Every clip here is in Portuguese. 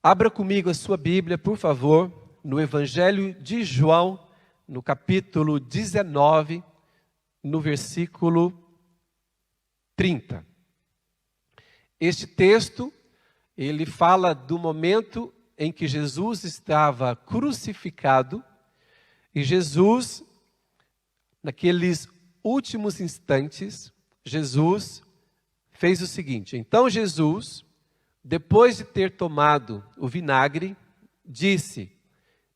Abra comigo a sua Bíblia, por favor, no Evangelho de João, no capítulo 19, no versículo 30. Este texto, ele fala do momento em que Jesus estava crucificado e Jesus, naqueles últimos instantes, Jesus fez o seguinte. Então Jesus, depois de ter tomado o vinagre, disse: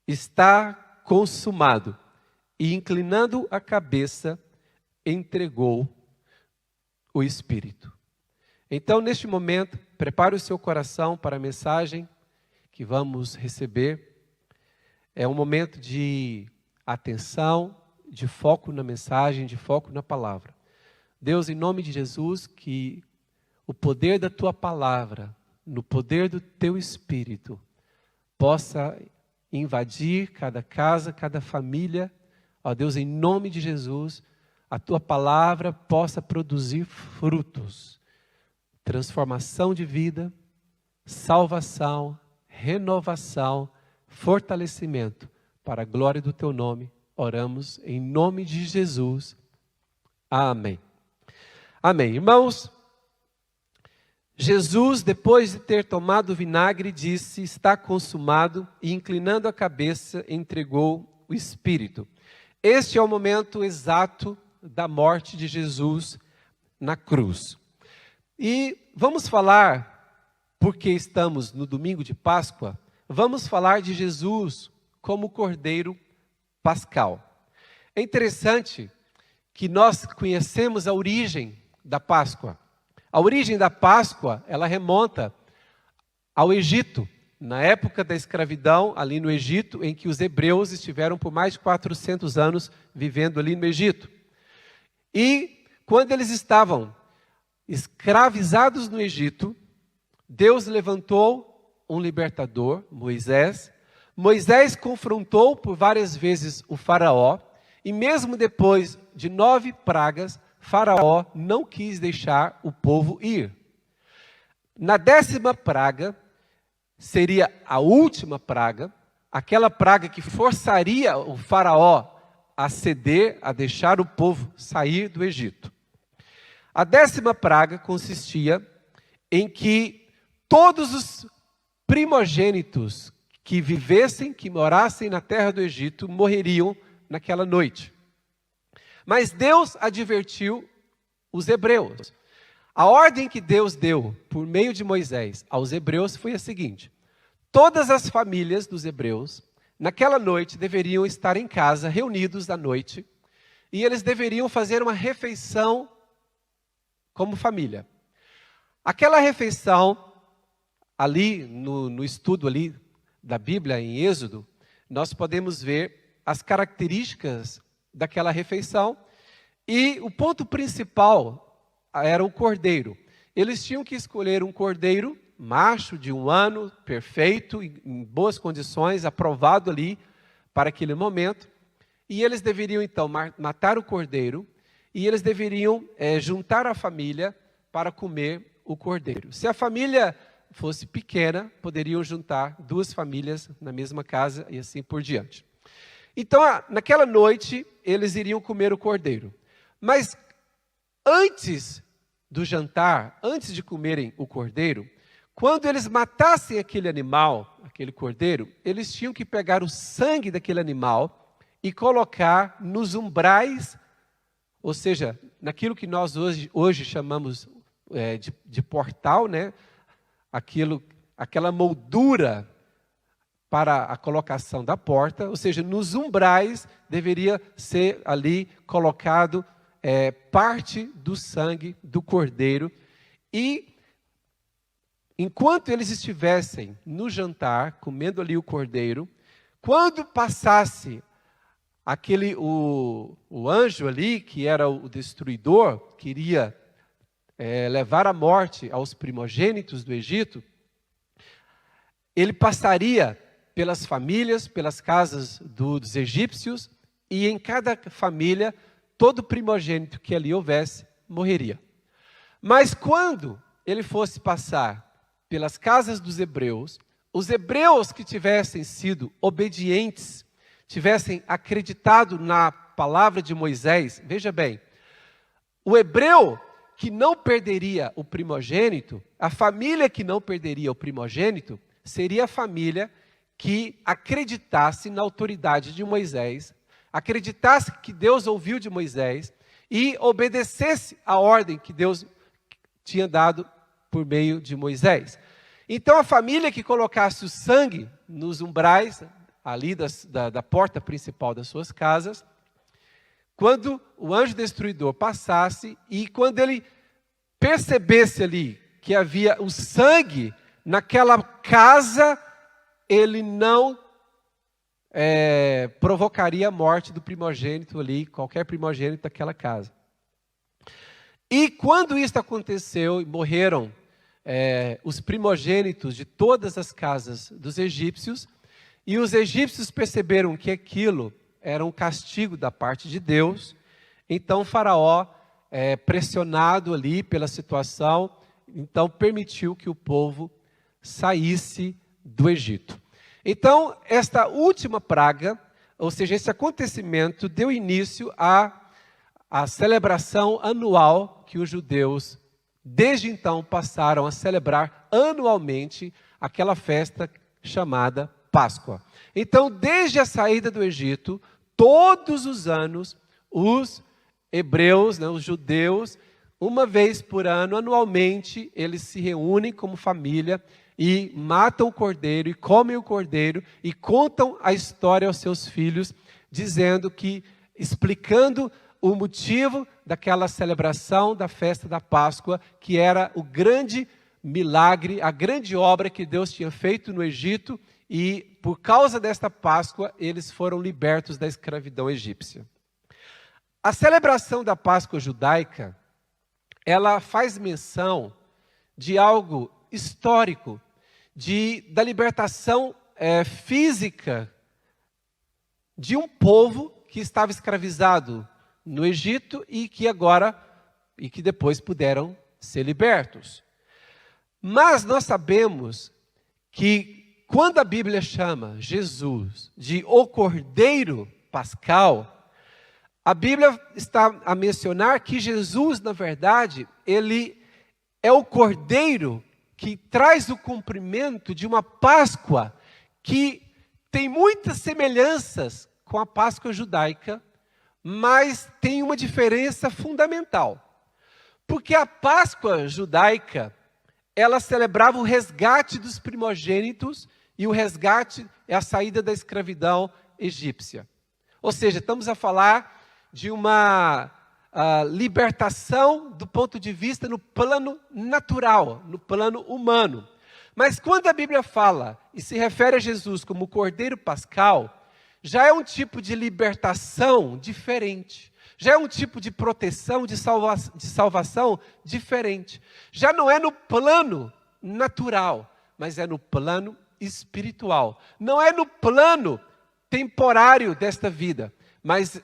está consumado. E inclinando a cabeça, entregou o Espírito. Então, neste momento, prepare o seu coração para a mensagem que vamos receber. É um momento de atenção, de foco na mensagem, de foco na palavra. Deus, em nome de Jesus, que o poder da Tua palavra, no poder do Teu Espírito, possa invadir cada casa, cada família. Ó Deus, em nome de Jesus, a Tua palavra possa produzir frutos. Transformação de vida, salvação, renovação, fortalecimento. Para a glória do Teu nome, oramos em nome de Jesus. Amém. Amém. Irmãos, Jesus, depois de ter tomado o vinagre, disse: está consumado, e inclinando a cabeça, entregou o Espírito. Este é o momento exato da morte de Jesus na cruz. E vamos falar, porque estamos no domingo de Páscoa, vamos falar de Jesus como Cordeiro Pascal. É interessante que nós conhecemos a origem da Páscoa. A origem da Páscoa, ela remonta ao Egito, na época da escravidão, ali no Egito, em que os hebreus estiveram por mais de 400 anos vivendo ali no Egito. E quando eles estavam escravizados no Egito, Deus levantou um libertador, Moisés. Moisés confrontou por várias vezes o faraó, e mesmo depois de 9 pragas, Faraó não quis deixar o povo ir. Na 10ª praga, seria a última praga, aquela praga que forçaria o faraó a ceder, a deixar o povo sair do Egito. A 10ª praga consistia em que todos os primogênitos que vivessem, que morassem na terra do Egito, morreriam naquela noite. Mas Deus advertiu os hebreus. A ordem que Deus deu por meio de Moisés aos hebreus foi a seguinte: todas as famílias dos hebreus, naquela noite, deveriam estar em casa, reunidos à noite, e eles deveriam fazer uma refeição como família. Aquela refeição, ali no estudo ali da Bíblia, em Êxodo, nós podemos ver as características daquela refeição, e o ponto principal era o cordeiro. Eles tinham que escolher um cordeiro macho de 1 ano, perfeito, em boas condições, aprovado ali para aquele momento, e eles deveriam então matar o cordeiro, e eles deveriam juntar a família para comer o cordeiro. Se a família fosse pequena, poderiam juntar 2 famílias na mesma casa e assim por diante. Então, naquela noite, eles iriam comer o cordeiro. Mas antes do jantar, antes de comerem o cordeiro, quando eles matassem aquele animal, aquele cordeiro, eles tinham que pegar o sangue daquele animal e colocar nos umbrais, ou seja, naquilo que nós hoje chamamos de portal, né? Aquela moldura para a colocação da porta, ou seja, nos umbrais deveria ser ali colocado parte do sangue do cordeiro. E enquanto eles estivessem no jantar, comendo ali o cordeiro, quando passasse o anjo ali, que era o destruidor, queria levar a morte aos primogênitos do Egito, ele passaria pelas famílias, pelas casas dos egípcios, e em cada família, todo primogênito que ali houvesse, morreria. Mas quando ele fosse passar pelas casas dos hebreus, os hebreus que tivessem sido obedientes, tivessem acreditado na palavra de Moisés, veja bem, o hebreu que não perderia o primogênito, a família que não perderia o primogênito, seria a família que acreditasse na autoridade de Moisés, acreditasse que Deus ouviu de Moisés e obedecesse a ordem que Deus tinha dado por meio de Moisés. Então a família que colocasse o sangue nos umbrais, ali da porta principal das suas casas, quando o anjo destruidor passasse e quando ele percebesse ali que havia o sangue naquela casa, ele não provocaria a morte do primogênito ali, qualquer primogênito daquela casa. E quando isso aconteceu e morreram os primogênitos de todas as casas dos egípcios, e os egípcios perceberam que aquilo era um castigo da parte de Deus, então o faraó, pressionado ali pela situação, então permitiu que o povo saísse do Egito. Então, esta última praga, ou seja, esse acontecimento deu início à celebração anual que os judeus, desde então, passaram a celebrar anualmente aquela festa chamada Páscoa. Então, desde a saída do Egito, todos os anos, os hebreus, os judeus, uma vez por ano, anualmente, eles se reúnem como família e matam o cordeiro e comem o cordeiro e contam a história aos seus filhos, dizendo que, explicando o motivo daquela celebração da festa da Páscoa, que era o grande milagre, a grande obra que Deus tinha feito no Egito, e por causa desta Páscoa eles foram libertos da escravidão egípcia. A celebração da Páscoa judaica, ela faz menção de algo histórico, da libertação física de um povo que estava escravizado no Egito e que depois puderam ser libertos. Mas nós sabemos que quando a Bíblia chama Jesus de o Cordeiro Pascal, a Bíblia está a mencionar que Jesus, na verdade, ele é o Cordeiro que traz o cumprimento de uma Páscoa que tem muitas semelhanças com a Páscoa judaica, mas tem uma diferença fundamental. Porque a Páscoa judaica, ela celebrava o resgate dos primogênitos e o resgate é a saída da escravidão egípcia. Ou seja, estamos a falar de uma libertação do ponto de vista no plano natural, no plano humano. Mas quando a Bíblia fala e se refere a Jesus como o Cordeiro Pascal, já é um tipo de libertação diferente. Já é um tipo de proteção, de salvação diferente. Já não é no plano natural, mas é no plano espiritual. Não é no plano temporário desta vida, mas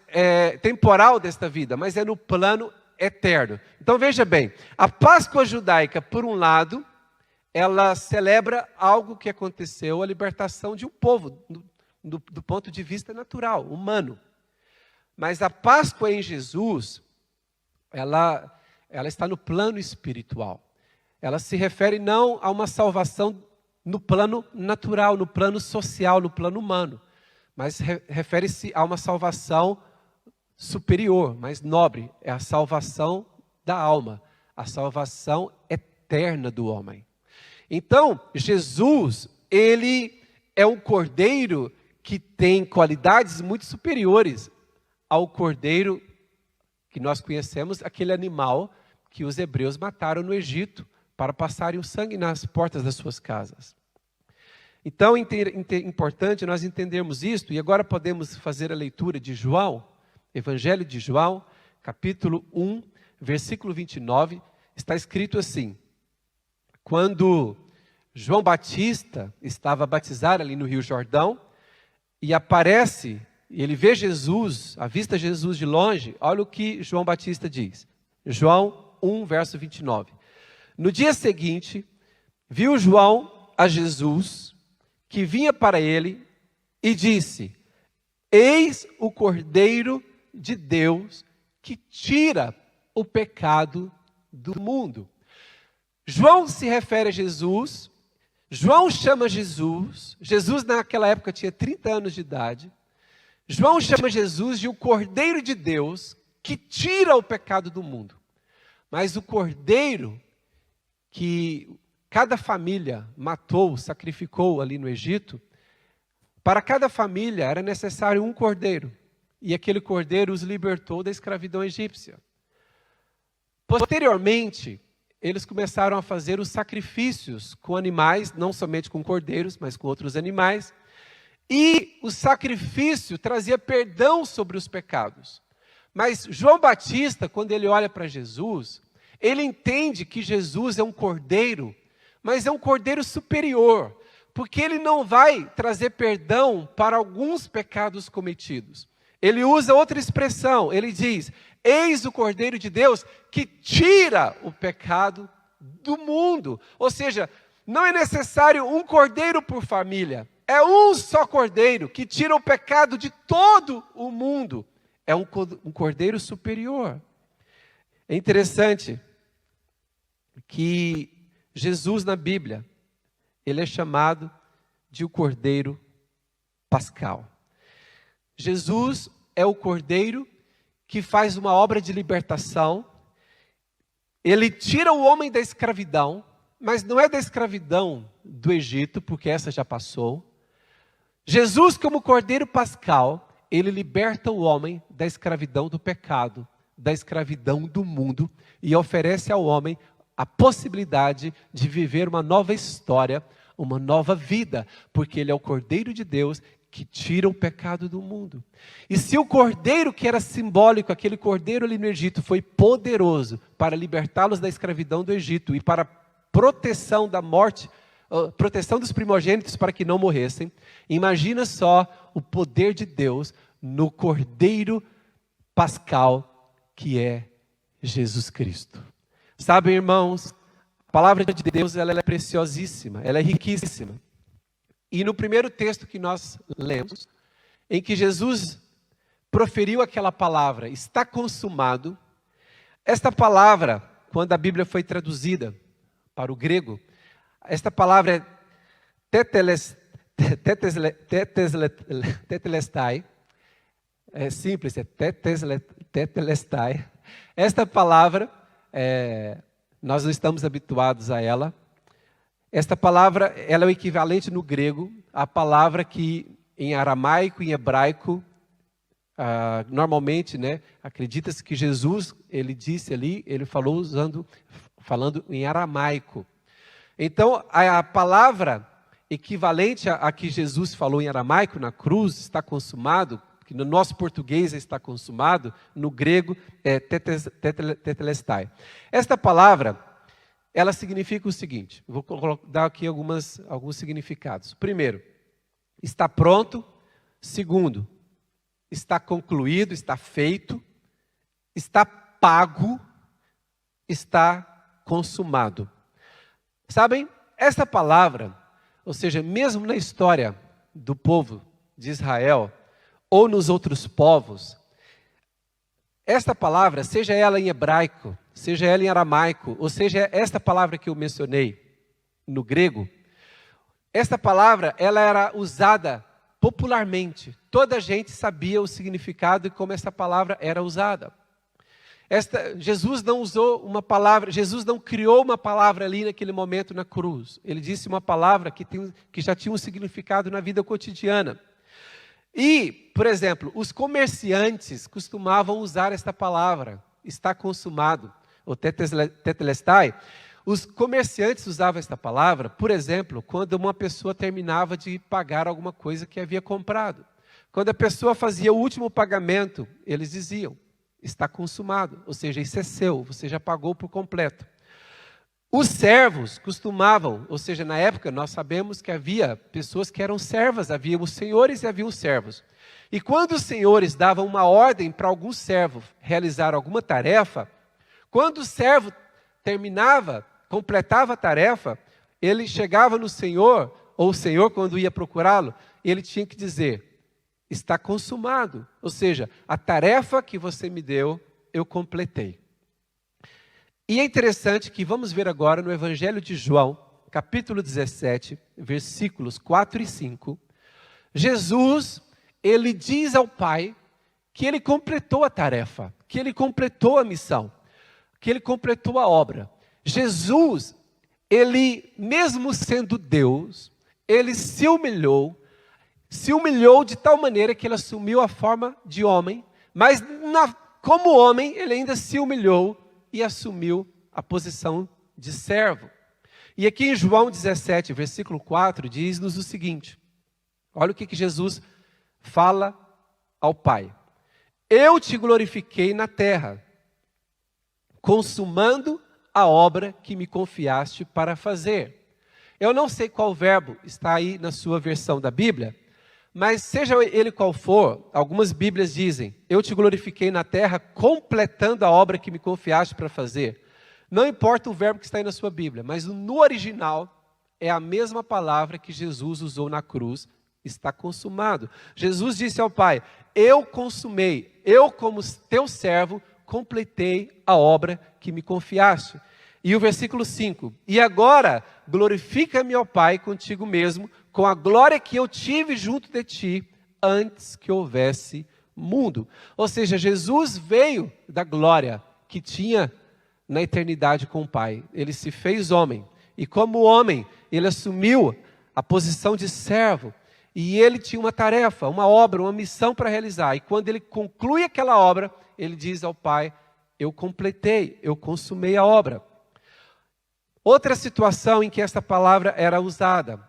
temporal desta vida, mas é no plano eterno. Então veja bem, a Páscoa judaica, por um lado, ela celebra algo que aconteceu, a libertação de um povo, do ponto de vista natural, humano. Mas a Páscoa em Jesus, ela está no plano espiritual. Ela se refere não a uma salvação no plano natural, no plano social, no plano humano, mas refere-se a uma salvação superior, mais nobre. É a salvação da alma, a salvação eterna do homem. Então, Jesus, ele é um cordeiro que tem qualidades muito superiores ao cordeiro que nós conhecemos, aquele animal que os hebreus mataram no Egito para passarem o sangue nas portas das suas casas. Então, é importante nós entendermos isto, e agora podemos fazer a leitura de João, Evangelho de João, capítulo 1, versículo 29, está escrito assim: quando João Batista estava a batizar ali no Rio Jordão, e aparece, ele vê Jesus, avista Jesus de longe, olha o que João Batista diz. João 1, verso 29. No dia seguinte, viu João a Jesus que vinha para ele e disse: Eis o Cordeiro de Deus que tira o pecado do mundo. João se refere a Jesus, João chama Jesus naquela época tinha 30 anos de idade, João chama Jesus de o Cordeiro de Deus que tira o pecado do mundo. Mas o cordeiro que cada família matou, sacrificou ali no Egito, para cada família era necessário um cordeiro. E aquele cordeiro os libertou da escravidão egípcia. Posteriormente, eles começaram a fazer os sacrifícios com animais, não somente com cordeiros, mas com outros animais. E o sacrifício trazia perdão sobre os pecados. Mas João Batista, quando ele olha para Jesus, ele entende que Jesus é um cordeiro, mas é um cordeiro superior, porque ele não vai trazer perdão para alguns pecados cometidos. Ele usa outra expressão, ele diz: eis o Cordeiro de Deus que tira o pecado do mundo. Ou seja, não é necessário um cordeiro por família, é um só cordeiro que tira o pecado de todo o mundo. É um cordeiro superior. É interessante que Jesus na Bíblia, ele é chamado de o Cordeiro Pascal. Jesus é o Cordeiro que faz uma obra de libertação. Ele tira o homem da escravidão, mas não é da escravidão do Egito, porque essa já passou. Jesus, como Cordeiro Pascal, ele liberta o homem da escravidão do pecado, da escravidão do mundo, e oferece ao homem a possibilidade de viver uma nova história, uma nova vida, porque ele é o Cordeiro de Deus que tira o pecado do mundo. E se o cordeiro que era simbólico, aquele cordeiro ali no Egito, foi poderoso para libertá-los da escravidão do Egito e para proteção da morte, proteção dos primogênitos para que não morressem, imagina só o poder de Deus no Cordeiro Pascal, que é Jesus Cristo. Sabem, irmãos, a palavra de Deus ela é preciosíssima, ela é riquíssima. E no primeiro texto que nós lemos, em que Jesus proferiu aquela palavra, está consumado, esta palavra, quando a Bíblia foi traduzida para o grego, esta palavra é tetelestai, é simples, é tetelestai. Esta palavra, nós não estamos habituados a ela. Esta palavra, ela é o equivalente no grego à palavra que em aramaico e em hebraico, normalmente, acredita-se que Jesus, ele disse ali, ele falou falando em aramaico. Então, a palavra equivalente a que Jesus falou em aramaico na cruz, está consumado, que no nosso português está consumado, no grego é tetelestai. Esta palavra, ela significa o seguinte, vou dar aqui alguns significados. Primeiro, está pronto. Segundo, está concluído, está feito. Está pago, está consumado. Sabem, essa palavra, ou seja, mesmo na história do povo de Israel, ou nos outros povos, esta palavra, seja ela em hebraico, seja ela em aramaico, ou seja, esta palavra que eu mencionei no grego, esta palavra, ela era usada popularmente. Toda a gente sabia o significado e como essa palavra era usada. Jesus não usou uma palavra, Jesus não criou uma palavra ali naquele momento na cruz. Ele disse uma palavra que já tinha um significado na vida cotidiana. E, por exemplo, os comerciantes costumavam usar esta palavra, está consumado, ou tetelestai. Os comerciantes usavam esta palavra, por exemplo, quando uma pessoa terminava de pagar alguma coisa que havia comprado. Quando a pessoa fazia o último pagamento, eles diziam, está consumado, ou seja, isso é seu, você já pagou por completo. Os servos costumavam, ou seja, na época nós sabemos que havia pessoas que eram servas, havia os senhores e havia os servos. E quando os senhores davam uma ordem para algum servo realizar alguma tarefa, quando o servo completava a tarefa, ele chegava no senhor, ou o Senhor, quando ia procurá-lo, ele tinha que dizer: está consumado. Ou seja, a tarefa que você me deu, eu completei. E é interessante que vamos ver agora no Evangelho de João, capítulo 17, versículos 4 e 5. Jesus, ele diz ao Pai que ele completou a tarefa, que ele completou a missão, que ele completou a obra. Jesus, ele, mesmo sendo Deus, ele se humilhou de tal maneira que ele assumiu a forma de homem, mas como homem, ele ainda se humilhou e assumiu a posição de servo. E aqui em João 17, versículo 4, diz-nos o seguinte: olha o que Jesus fala ao Pai. Eu te glorifiquei na terra, consumando a obra que me confiaste para fazer. Eu não sei qual verbo está aí na sua versão da Bíblia, mas seja ele qual for, algumas Bíblias dizem: eu te glorifiquei na terra, completando a obra que me confiaste para fazer. Não importa o verbo que está aí na sua Bíblia, mas no original é a mesma palavra que Jesus usou na cruz: está consumado. Jesus disse ao Pai: eu consumei, eu como teu servo, completei a obra que me confiaste. E o versículo 5, e agora glorifica-me, ó Pai, contigo mesmo, com a glória que eu tive junto de ti, antes que houvesse mundo. Ou seja, Jesus veio da glória que tinha na eternidade com o Pai. Ele se fez homem, e como homem, ele assumiu a posição de servo, e ele tinha uma tarefa, uma obra, uma missão para realizar. E quando ele conclui aquela obra, ele diz ao Pai: eu completei, eu consumei a obra. Outra situação em que essa palavra era usada,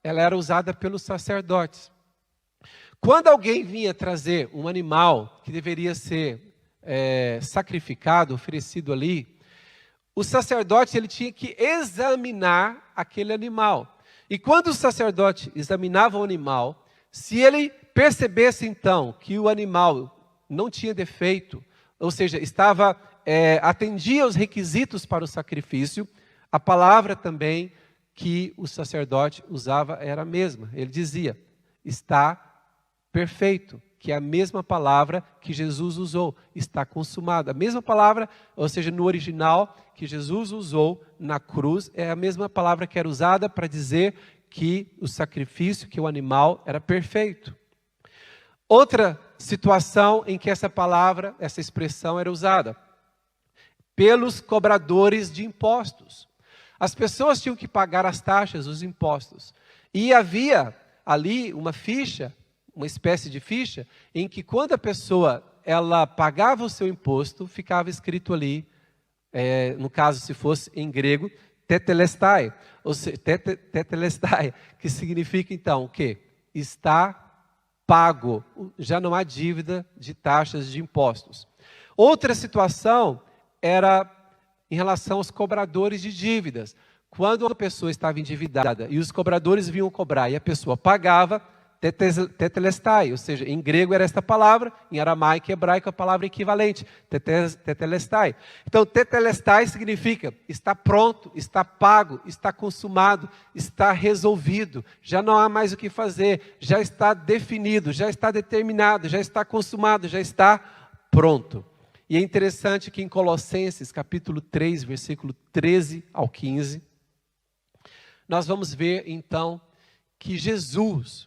ela era usada pelos sacerdotes. Quando alguém vinha trazer um animal que deveria ser sacrificado, oferecido ali, o sacerdote ele tinha que examinar aquele animal. E quando o sacerdote examinava o animal, se ele percebesse então que o animal não tinha defeito, ou seja, atendia aos requisitos para o sacrifício, a palavra também que o sacerdote usava era a mesma. Ele dizia: está perfeito, que é a mesma palavra que Jesus usou, está consumado. A mesma palavra, ou seja, no original que Jesus usou na cruz, é a mesma palavra que era usada para dizer que o sacrifício, que o animal era perfeito. Outra situação em que essa palavra, essa expressão era usada, pelos cobradores de impostos. As pessoas tinham que pagar as taxas, os impostos. E havia ali uma ficha, uma espécie de ficha, em que quando a pessoa ela pagava o seu imposto, ficava escrito ali, no caso se fosse em grego, tetelestai, ou seja, tetelestai, que significa então o quê? Está pago, já não há dívida de taxas de impostos. Outra situação era em relação aos cobradores de dívidas. Quando uma pessoa estava endividada e os cobradores vinham cobrar e a pessoa pagava, tetelestai, ou seja, em grego era esta palavra, em aramaico e hebraico a palavra equivalente, tetelestai. Então, tetelestai significa está pronto, está pago, está consumado, está resolvido, já não há mais o que fazer, já está definido, já está determinado, já está consumado, já está pronto. E é interessante que em Colossenses, capítulo 3, versículo 13 ao 15, nós vamos ver, então, que Jesus,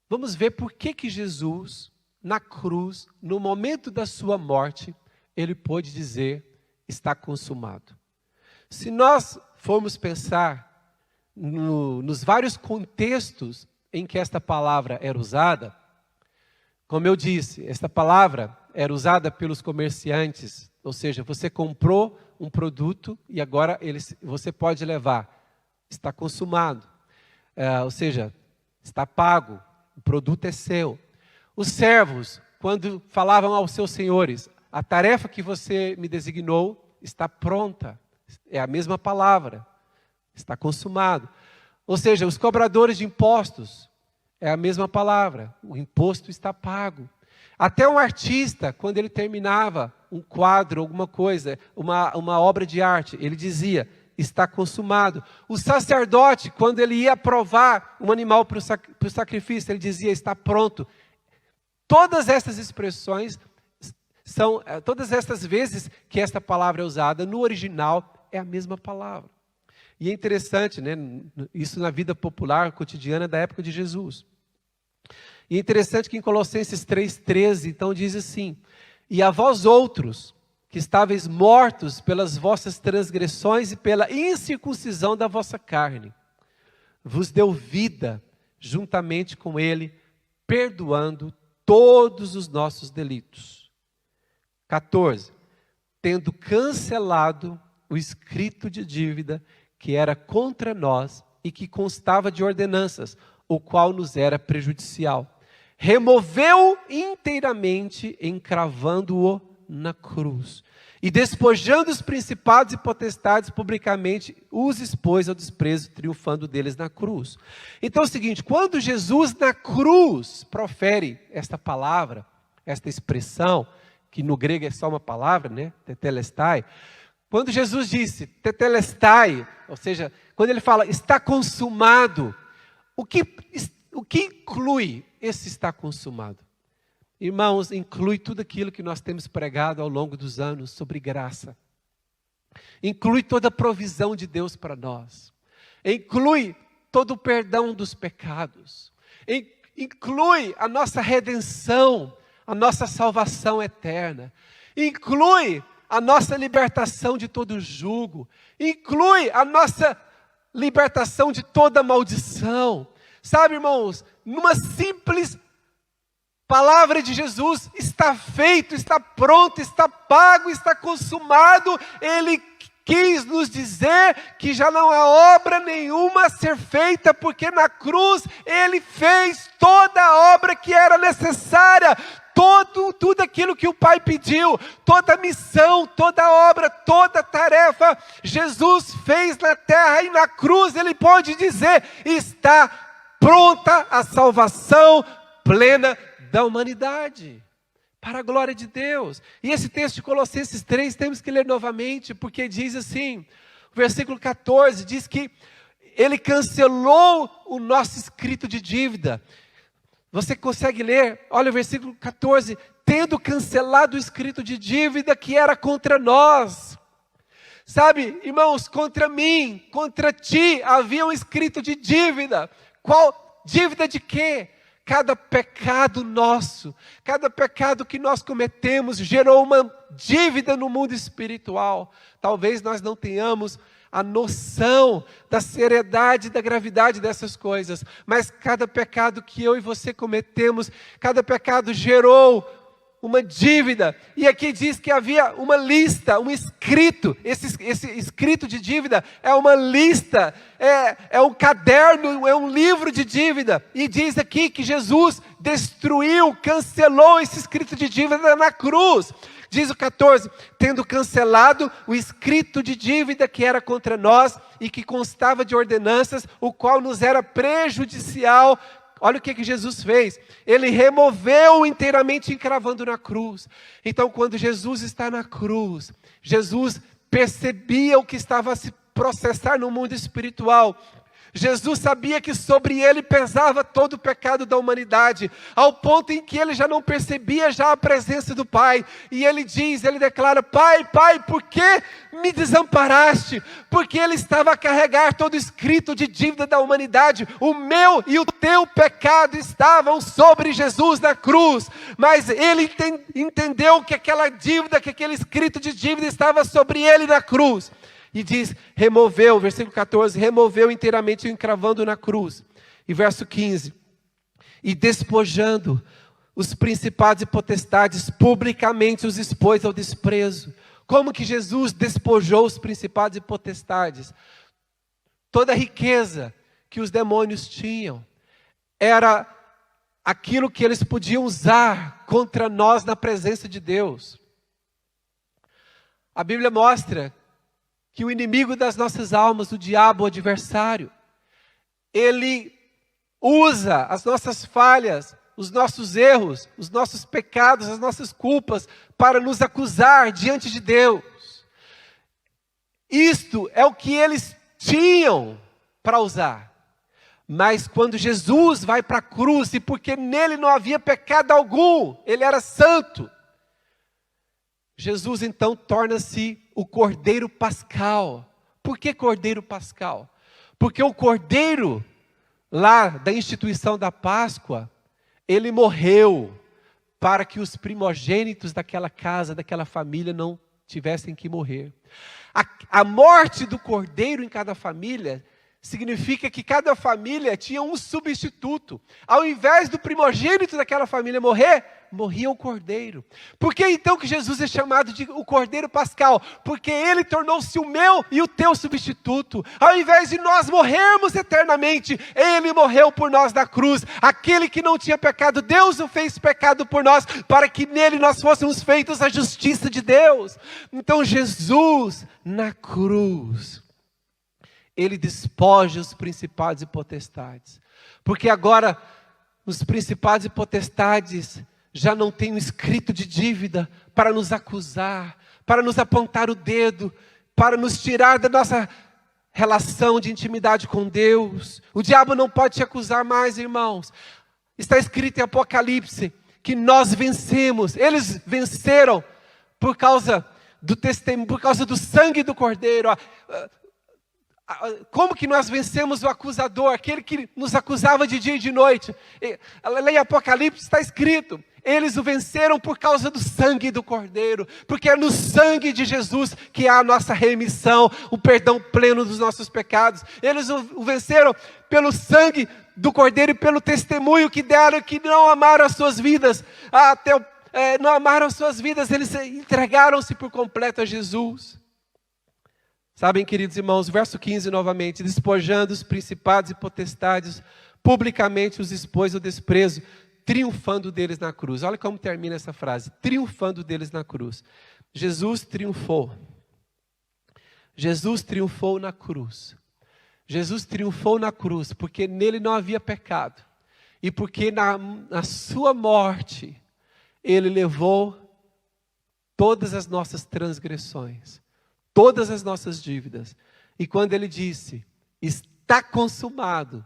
vamos ver por que Jesus, na cruz, no momento da sua morte, ele pôde dizer, está consumado. Se nós formos pensar nos vários contextos em que esta palavra era usada, como eu disse, esta palavra era usada pelos comerciantes, ou seja, você comprou um produto e agora você pode levar, está consumado, ou seja, está pago, o produto é seu. Os servos, quando falavam aos seus senhores, a tarefa que você me designou está pronta, é a mesma palavra, está consumado. Ou seja, os cobradores de impostos, é a mesma palavra, o imposto está pago. Até um artista, quando ele terminava um quadro, alguma coisa, uma obra de arte, ele dizia, está consumado. O sacerdote, quando ele ia provar um animal para o sacrifício, ele dizia, está pronto. Todas essas expressões todas essas vezes que esta palavra é usada, no original é a mesma palavra. E é interessante, né? Isso na vida popular, cotidiana da época de Jesus. E é interessante que em Colossenses 3,13, então diz assim, e a vós outros, que estáveis mortos pelas vossas transgressões e pela incircuncisão da vossa carne, vos deu vida juntamente com ele, perdoando todos os nossos delitos. 14. Tendo cancelado o escrito de dívida que era contra nós e que constava de ordenanças, o qual nos era prejudicial. Removeu inteiramente, encravando-o na cruz. E despojando os principados e potestades, publicamente os expôs ao desprezo, triunfando deles na cruz. Então é o seguinte, quando Jesus na cruz profere esta palavra, esta expressão, que no grego é só uma palavra, né? Tetelestai. Quando Jesus disse tetelestai, ou seja, quando ele fala está consumado, o que inclui esse está consumado? Irmãos, inclui tudo aquilo que nós temos pregado ao longo dos anos sobre graça. Inclui toda a provisão de Deus para nós. Inclui todo o perdão dos pecados. Inclui a nossa redenção, a nossa salvação eterna. Inclui a nossa libertação de todo jugo. Inclui a nossa libertação de toda maldição. Sabe, irmãos, numa simples palavra de Jesus, está feito, está pronto, está pago, está consumado. Ele quis nos dizer que já não há obra nenhuma a ser feita, porque na cruz Ele fez toda a obra que era necessária, tudo aquilo que o Pai pediu, toda a missão, toda a obra, toda a tarefa, Jesus fez na terra e na cruz Ele pode dizer, está pronta a salvação plena da humanidade, para a glória de Deus. E esse texto de Colossenses 3 temos que ler novamente, porque diz assim, o versículo 14, diz que Ele cancelou o nosso escrito de dívida. Você consegue ler? Olha o versículo 14, tendo cancelado o escrito de dívida que era contra nós. Sabe, irmãos, contra mim, contra ti, havia um escrito de dívida. Qual dívida de quê? Cada pecado nosso, cada pecado que nós cometemos gerou uma dívida no mundo espiritual. Talvez nós não tenhamos a noção da seriedade, da gravidade dessas coisas, mas cada pecado que eu e você cometemos, cada pecado gerou uma dívida. E aqui diz que havia uma lista, um escrito. Esse escrito de dívida é uma lista, é um caderno, é um livro de dívida. E diz aqui que Jesus destruiu, cancelou esse escrito de dívida na cruz. Diz o 14, tendo cancelado o escrito de dívida que era contra nós e que constava de ordenanças, o qual nos era prejudicial. Olha o que Jesus fez. Ele removeu inteiramente encravando na cruz. Então quando Jesus está na cruz, Jesus percebia o que estava a se processar no mundo espiritual. Jesus sabia que sobre ele pesava todo o pecado da humanidade, ao ponto em que ele já não percebia já a presença do Pai. E ele declara, Pai, por que me desamparaste? Porque ele estava a carregar todo o escrito de dívida da humanidade. O meu e o teu pecado estavam sobre Jesus na cruz. Mas ele entendeu que aquela dívida, que aquele escrito de dívida estava sobre ele na cruz. E diz, removeu, versículo 14, removeu inteiramente encravando na cruz. E verso 15, e despojando os principados e potestades, publicamente os expôs ao desprezo. Como que Jesus despojou os principados e potestades? Toda a riqueza que os demônios tinham, era aquilo que eles podiam usar contra nós na presença de Deus. A Bíblia mostra que o inimigo das nossas almas, o diabo, o adversário, ele usa as nossas falhas, os nossos erros, os nossos pecados, as nossas culpas, para nos acusar diante de Deus. Isto é o que eles tinham para usar. Mas quando Jesus vai para a cruz, e porque nele não havia pecado algum, ele era santo, Jesus então torna-se o Cordeiro Pascal. Por que Cordeiro Pascal? Porque o Cordeiro, lá da instituição da Páscoa, ele morreu para que os primogênitos daquela casa, daquela família não tivessem que morrer. A morte do Cordeiro em cada família significa que cada família tinha um substituto. Ao invés do primogênito daquela família morrer, morria o Cordeiro. Por que então que Jesus é chamado de o Cordeiro Pascal? Porque ele tornou-se o meu e o teu substituto. Ao invés de nós morrermos eternamente, ele morreu por nós na cruz. Aquele que não tinha pecado, Deus o fez pecado por nós, para que nele nós fôssemos feitos a justiça de Deus. Então Jesus, na cruz, ele despoja os principados e potestades. Porque agora os principados e potestades já não têm um escrito de dívida para nos acusar, para nos apontar o dedo, para nos tirar da nossa relação de intimidade com Deus. O diabo não pode te acusar mais, irmãos. Está escrito em Apocalipse que nós vencemos. Eles venceram por causa do testemunho, por causa do sangue do Cordeiro. Como que nós vencemos o acusador, aquele que nos acusava de dia e de noite? Lá em Apocalipse está escrito, eles o venceram por causa do sangue do Cordeiro, porque é no sangue de Jesus que há a nossa remissão, o perdão pleno dos nossos pecados. Eles o venceram pelo sangue do Cordeiro e pelo testemunho que deram, que não amaram as suas vidas, não amaram as suas vidas, eles entregaram-se por completo a Jesus. Sabem, queridos irmãos, verso 15 novamente, despojando os principados e potestades, publicamente os expôs ao desprezo, triunfando deles na cruz. Olha como termina essa frase, triunfando deles na cruz. Jesus triunfou. Jesus triunfou na cruz. Jesus triunfou na cruz, porque nele não havia pecado. E porque na sua morte, ele levou todas as nossas transgressões, todas as nossas dívidas. E quando ele disse, está consumado,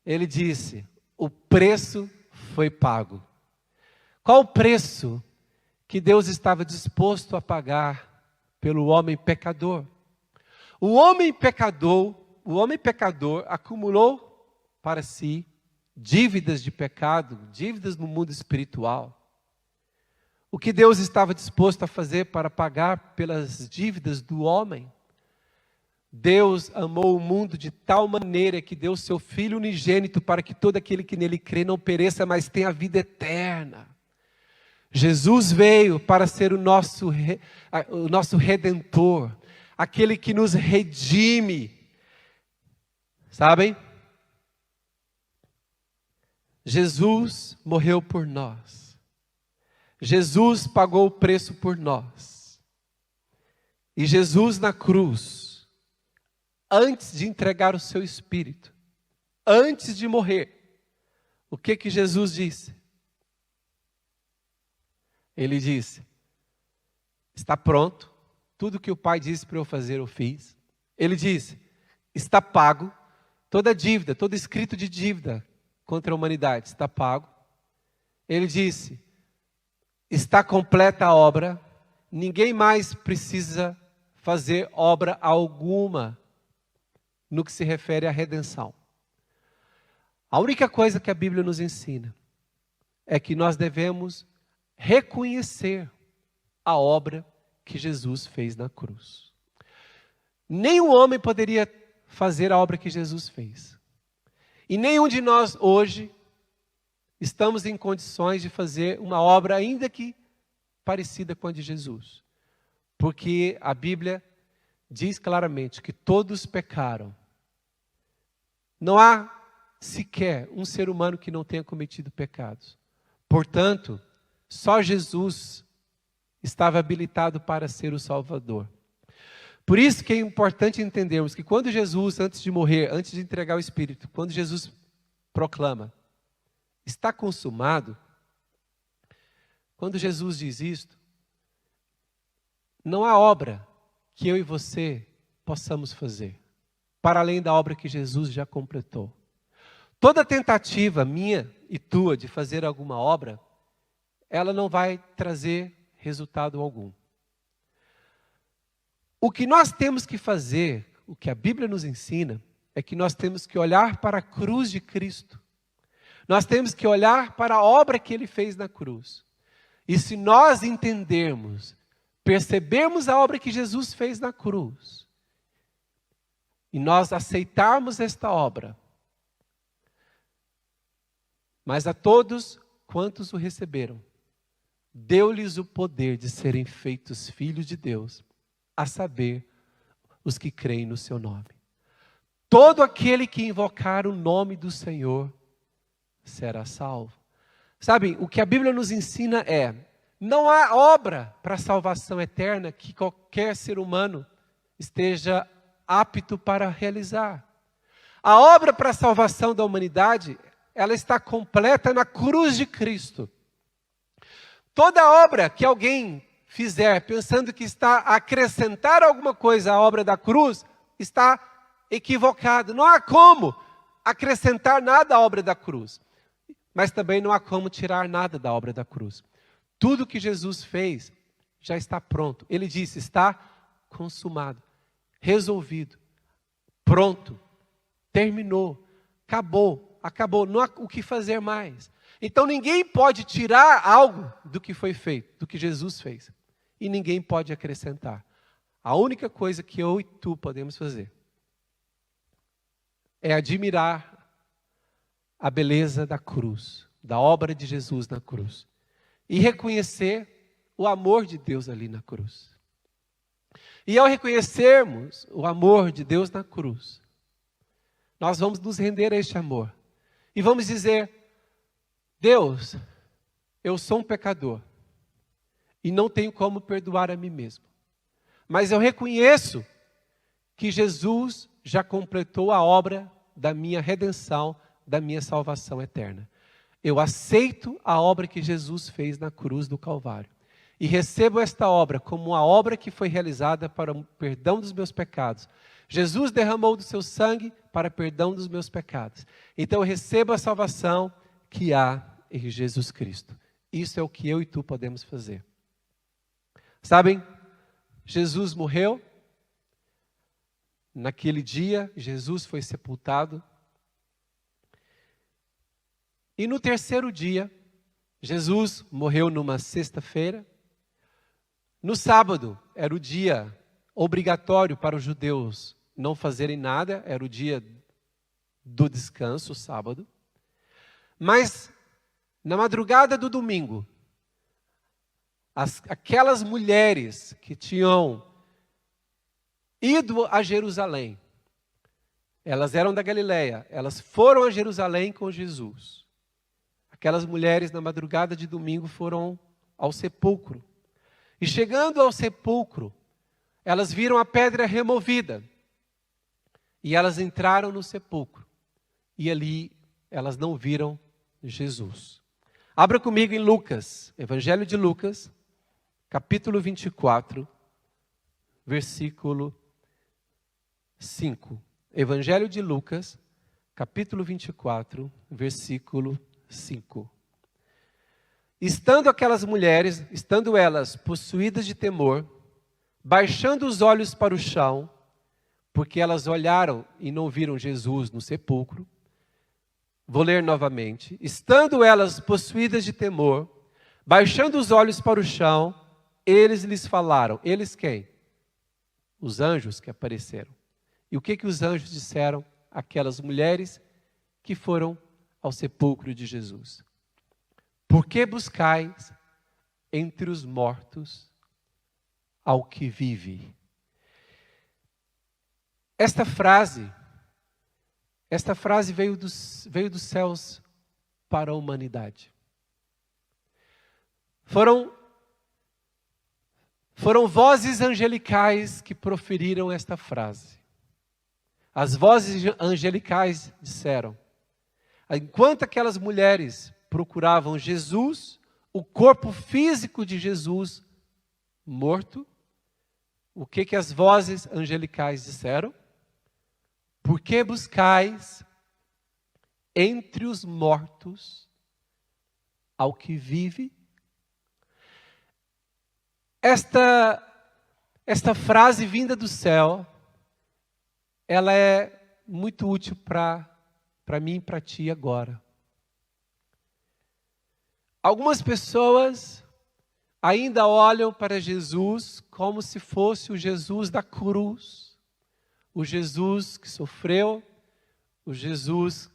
ele disse, o preço foi pago. Qual o preço que Deus estava disposto a pagar pelo homem pecador? O homem pecador acumulou para si dívidas de pecado, dívidas no mundo espiritual. O que Deus estava disposto a fazer para pagar pelas dívidas do homem? Deus amou o mundo de tal maneira que deu seu Filho unigênito para que todo aquele que nele crê não pereça, mas tenha a vida eterna. Jesus veio para ser o nosso Redentor, aquele que nos redime. Sabem? Jesus morreu por nós. Jesus pagou o preço por nós. E Jesus na cruz, antes de entregar o seu espírito, antes de morrer, o que Jesus disse? Ele disse, está pronto, tudo que o Pai disse para eu fazer eu fiz. Ele disse, está pago, toda dívida, todo escrito de dívida contra a humanidade está pago. Ele disse, está completa a obra, ninguém mais precisa fazer obra alguma no que se refere à redenção. A única coisa que a Bíblia nos ensina é que nós devemos reconhecer a obra que Jesus fez na cruz. Nenhum homem poderia fazer a obra que Jesus fez. E nenhum de nós hoje estamos em condições de fazer uma obra ainda que parecida com a de Jesus. Porque a Bíblia diz claramente que todos pecaram. Não há sequer um ser humano que não tenha cometido pecados. Portanto, só Jesus estava habilitado para ser o Salvador. Por isso que é importante entendermos que quando Jesus, antes de morrer, antes de entregar o Espírito, quando Jesus proclama, está consumado, quando Jesus diz isto, não há obra que eu e você possamos fazer, para além da obra que Jesus já completou. Toda tentativa minha e tua de fazer alguma obra, ela não vai trazer resultado algum. O que nós temos que fazer, o que a Bíblia nos ensina, é que nós temos que olhar para a cruz de Cristo. Nós temos que olhar para a obra que Ele fez na cruz. E se nós entendermos, percebermos a obra que Jesus fez na cruz, e nós aceitarmos esta obra, mas a todos quantos o receberam, deu-lhes o poder de serem feitos filhos de Deus, a saber, os que creem no seu nome. Todo aquele que invocar o nome do Senhor será salvo. Sabe, o que a Bíblia nos ensina é, não há obra para a salvação eterna que qualquer ser humano esteja apto para realizar. A obra para a salvação da humanidade, ela está completa na cruz de Cristo. Toda obra que alguém fizer pensando que está a acrescentar alguma coisa à obra da cruz, está equivocado. Não há como acrescentar nada à obra da cruz. Mas também não há como tirar nada da obra da cruz. Tudo que Jesus fez já está pronto. Ele disse, está consumado, resolvido, pronto, terminou, acabou, não há o que fazer mais. Então ninguém pode tirar algo do que foi feito, do que Jesus fez. E ninguém pode acrescentar. A única coisa que eu e tu podemos fazer é admirar a beleza da cruz, da obra de Jesus na cruz. E reconhecer o amor de Deus ali na cruz. E ao reconhecermos o amor de Deus na cruz, nós vamos nos render a este amor. E vamos dizer, Deus, eu sou um pecador. E não tenho como perdoar a mim mesmo. Mas eu reconheço que Jesus já completou a obra da minha redenção, da minha salvação eterna. Eu aceito a obra que Jesus fez na cruz do Calvário. E recebo esta obra como uma obra que foi realizada para o perdão dos meus pecados. Jesus derramou do seu sangue para perdão dos meus pecados. Então eu recebo a salvação que há em Jesus Cristo. Isso é o que eu e tu podemos fazer. Sabem, Jesus morreu. Naquele dia, Jesus foi sepultado. E no terceiro dia, Jesus morreu numa sexta-feira. No sábado, era o dia obrigatório para os judeus não fazerem nada, era o dia do descanso, o sábado. Mas, na madrugada do domingo, aquelas mulheres que tinham ido a Jerusalém, elas eram da Galileia, elas foram a Jerusalém com Jesus. Aquelas mulheres na madrugada de domingo foram ao sepulcro. E chegando ao sepulcro, elas viram a pedra removida. E elas entraram no sepulcro. E ali elas não viram Jesus. Abra comigo em Lucas, Evangelho de Lucas, capítulo 24, versículo 5. Evangelho de Lucas, capítulo 24, versículo 5. Estando aquelas mulheres, estando elas possuídas de temor, baixando os olhos para o chão, porque elas olharam e não viram Jesus no sepulcro. Vou ler novamente. Estando elas possuídas de temor, baixando os olhos para o chão, eles lhes falaram. Eles quem? Os anjos que apareceram. E o que os anjos disseram àquelas mulheres que foram ao sepulcro de Jesus? Por que buscais entre os mortos ao que vive? Esta frase veio dos céus para a humanidade. Foram vozes angelicais que proferiram esta frase. As vozes angelicais disseram, enquanto aquelas mulheres procuravam Jesus, o corpo físico de Jesus morto, o que as vozes angelicais disseram? Por que buscais entre os mortos ao que vive? Esta frase vinda do céu, ela é muito útil para mim e para ti agora. Algumas pessoas ainda olham para Jesus como se fosse o Jesus da cruz, o Jesus que sofreu, o Jesus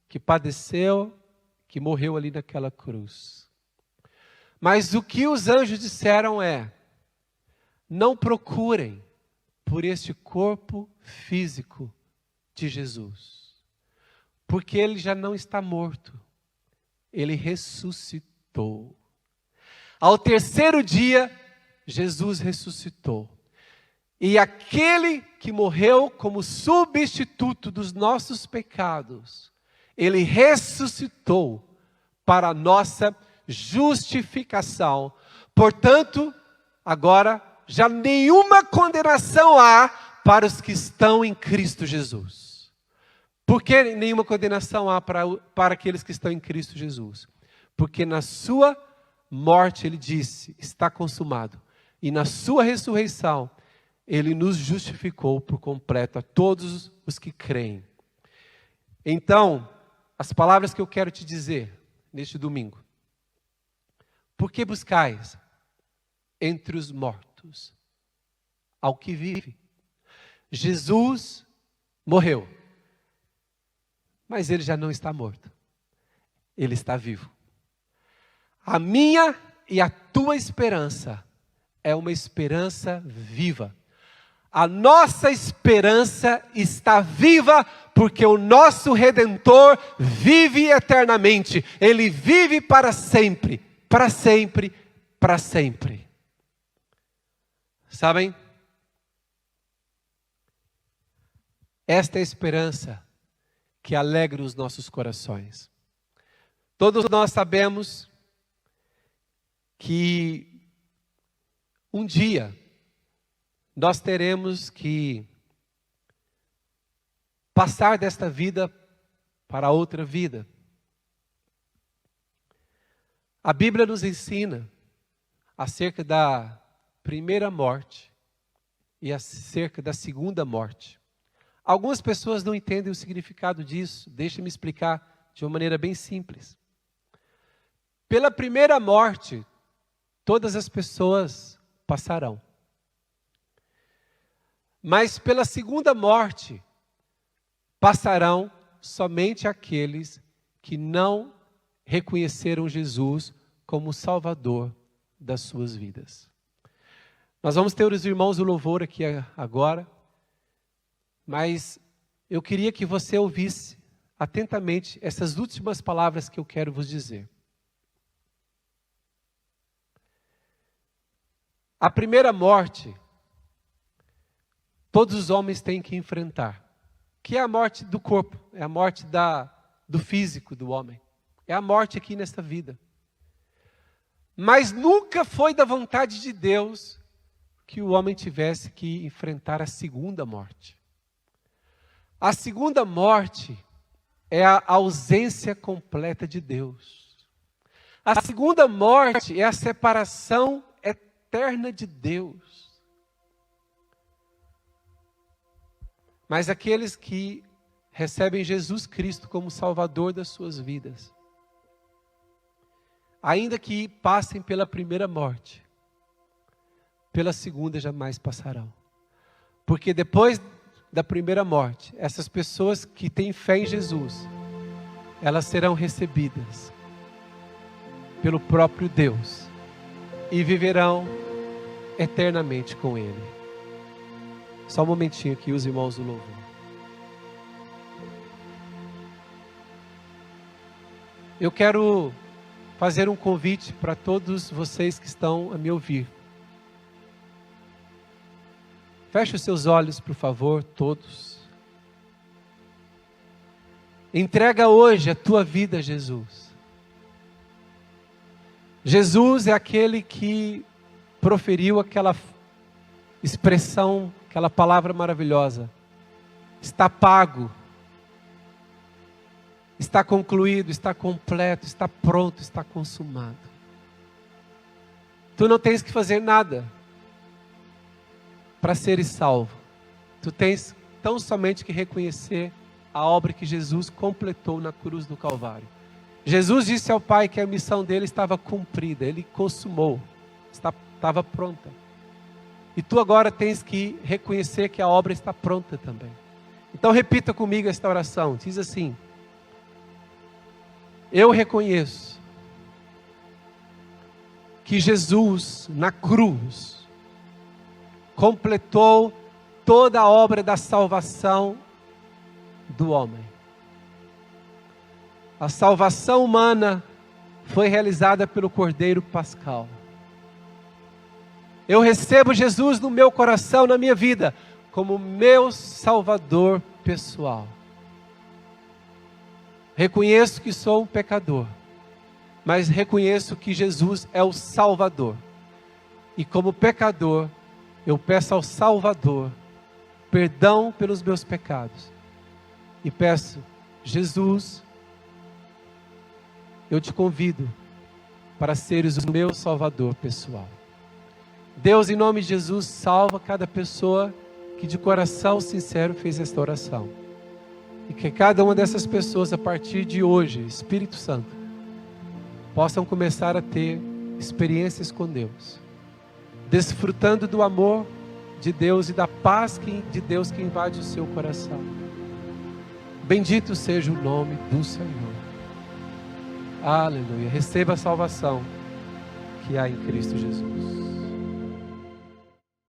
que padeceu, que morreu ali naquela cruz. Mas o que os anjos disseram é: não procurem por este corpo físico de Jesus, porque ele já não está morto, ele ressuscitou. Ao terceiro dia, Jesus ressuscitou. E aquele que morreu como substituto dos nossos pecados, ele ressuscitou para a nossa justificação. Portanto, agora já nenhuma condenação há para os que estão em Cristo Jesus. Por que nenhuma condenação há para aqueles que estão em Cristo Jesus? Porque na sua morte ele disse, está consumado. E na sua ressurreição, ele nos justificou por completo a todos os que creem. Então, as palavras que eu quero te dizer neste domingo. Por que buscais entre os mortos ao que vive? Jesus morreu, mas ele já não está morto. Ele está vivo. A minha e a tua esperança é uma esperança viva. A nossa esperança está viva porque o nosso Redentor vive eternamente. Ele vive para sempre, para sempre, para sempre. Sabem? Esta é a esperança que alegra os nossos corações. Todos nós sabemos que um dia nós teremos que passar desta vida para outra vida. A Bíblia nos ensina acerca da primeira morte e acerca da segunda morte. Algumas pessoas não entendem o significado disso. Deixa-me explicar de uma maneira bem simples. Pela primeira morte, todas as pessoas passarão. Mas pela segunda morte, passarão somente aqueles que não reconheceram Jesus como Salvador das suas vidas. Nós vamos ter os irmãos do louvor aqui agora, mas eu queria que você ouvisse atentamente essas últimas palavras que eu quero vos dizer. A primeira morte, todos os homens têm que enfrentar, que é a morte do corpo, é a morte do físico do homem, é a morte aqui nesta vida. Mas nunca foi da vontade de Deus que o homem tivesse que enfrentar a segunda morte. A segunda morte é a ausência completa de Deus. A segunda morte é a separação eterna de Deus. Mas aqueles que recebem Jesus Cristo como Salvador das suas vidas, ainda que passem pela primeira morte, pela segunda jamais passarão. Porque depois da primeira morte, essas pessoas que têm fé em Jesus, elas serão recebidas pelo próprio Deus e viverão eternamente com Ele. Só um momentinho aqui, os irmãos do louvor. Eu quero fazer um convite para todos vocês que estão a me ouvir. Feche os seus olhos, por favor, todos. Entrega hoje a tua vida a Jesus. Jesus é aquele que proferiu expressão, aquela palavra maravilhosa. Está pago. Está concluído, está completo, está pronto, está consumado. Tu não tens que fazer nada para seres salvo. Tu tens tão somente que reconhecer a obra que Jesus completou na cruz do Calvário. Jesus disse ao Pai que a missão dele estava cumprida, ele consumou, estava pronta. E tu agora tens que reconhecer que a obra está pronta também. Então repita comigo esta oração, diz assim: eu reconheço que Jesus na cruz completou toda a obra da salvação do homem. A salvação humana foi realizada pelo Cordeiro Pascal. Eu recebo Jesus no meu coração, na minha vida, como meu Salvador pessoal. Reconheço que sou um pecador, mas reconheço que Jesus é o Salvador. E como pecador, eu peço ao Salvador perdão pelos meus pecados. E peço, Jesus, eu te convido para seres o meu Salvador pessoal. Deus, em nome de Jesus, salva cada pessoa que de coração sincero fez esta oração. E que cada uma dessas pessoas, a partir de hoje, Espírito Santo, possam começar a ter experiências com Deus, desfrutando do amor de Deus e da paz de Deus que invade o seu coração. Bendito seja o nome do Senhor. Aleluia. Receba a salvação que há em Cristo Jesus.